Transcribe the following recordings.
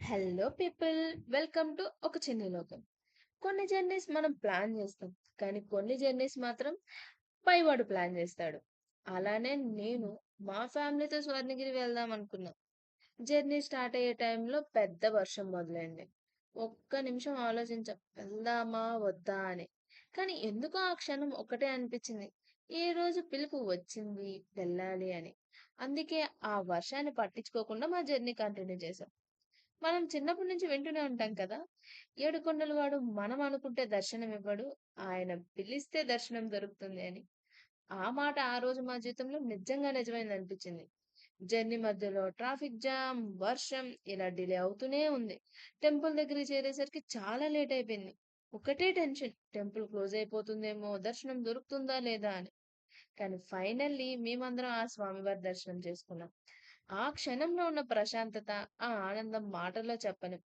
Hello people, welcome to ఒక చిన్న లోకం. కొన్ని జర్నీస్ మనం ప్లాన్ చేస్తాం, కానీ కొన్ని జర్నీస్ మాత్రం పైవాడు ప్లాన్ చేస్తాడు. అలానే నేను మా ఫ్యామిలీతో స్వర్ణగిరి వెళ్దాం అనుకున్నా. జర్నీ స్టార్ట్ అయ్యే టైంలో పెద్ద వర్షం మొదలైంది. ఒక్క నిమిషం ఆలోచించాం, వెళ్దామా వద్దా అని. కానీ ఎందుకో ఆ క్షణం ఒకటే అనిపించింది, ఏ రోజు పిలుపు వచ్చింది, వెళ్ళాలి అని. అందుకే ఆ వర్షాన్ని పట్టించుకోకుండా మా జర్నీ కంటిన్యూ చేసాం. మనం చిన్నప్పటి నుంచి వింటూనే ఉంటాం కదా! ఏడుకొండల వాడు మనం అనుకుంటే దర్శనం ఇవ్వడు. ఆయన పిలిస్తే దర్శనం దొరుకుతుంది అని. ఆ మాట ఆ రోజు మా జీవితంలో నిజంగా నిజమైందనిపించింది. జర్నీ మధ్యలో ట్రాఫిక్ జామ్, వర్షం ఇలా డిలే అవుతూనే ఉంది. టెంపుల్ దగ్గరికి చేరేసరికి చాలా లేట్ అయిపోయింది. ఒకటే టెన్షన్, టెంపుల్ క్లోజ్ అయిపోతుందేమో, దర్శనం దొరుకుతుందా లేదా అని. కానీ ఫైనల్లీ మేమందరం ఆ స్వామివారి దర్శనం చేసుకున్నాం. ఆ క్షణంలో ఉన్న ప్రశాంతత, ఆ ఆనందం మాటల్లో చెప్పలేం.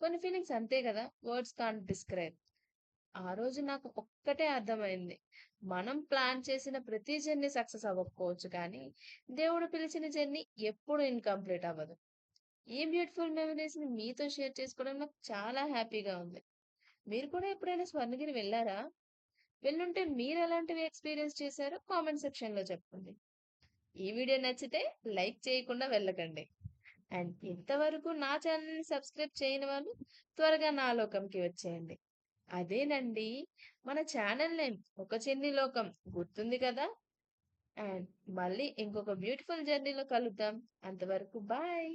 కొన్ని ఫీలింగ్స్ అంతే కదా! Words can't describe. ఆ రోజు నాకు ఒక్కటే అర్థమైంది. మనం ప్లాన్ చేసిన ప్రతి జర్నీ సక్సెస్ అవ్వకపోవచ్చు కానీ, దేవుడు పిలిచిన జర్నీ ఎప్పుడు ఇన్‌కంప్లీట్ అవ్వదు. ఈ బ్యూటిఫుల్ మెమోరీస్‌ని మీతో షేర్ చేసుకోవడం నాకు చాలా హ్యాపీగా ఉంది. మీరు కూడా ఎప్పుడైనా స్వర్ణగిరి వెళ్లారా? వెళ్ళుంటే మీరెలాంటివి ఎక్స్‌పీరియన్స్ చేశారో కామెంట్ సెక్షన్‌లో చెప్పండి. ఈ వీడియో నచ్చితే లైక్ చేయకుండా వెళ్ళకండి. అండ్ ఇంతవరకు నా ఛానల్‌ని సబ్స్క్రైబ్ చేయని వాళ్ళు త్వరగా నా లోకంకి వచ్చేయండి. అదేనండి మన ఛానల్ నేమ్, ఒక చిన్ని లోకం, గుర్తుంది కదా! అండ్ మళ్ళీ ఇంకొక బ్యూటిఫుల్ జర్నీలో కలుద్దాం. అంతవరకు బాయ్.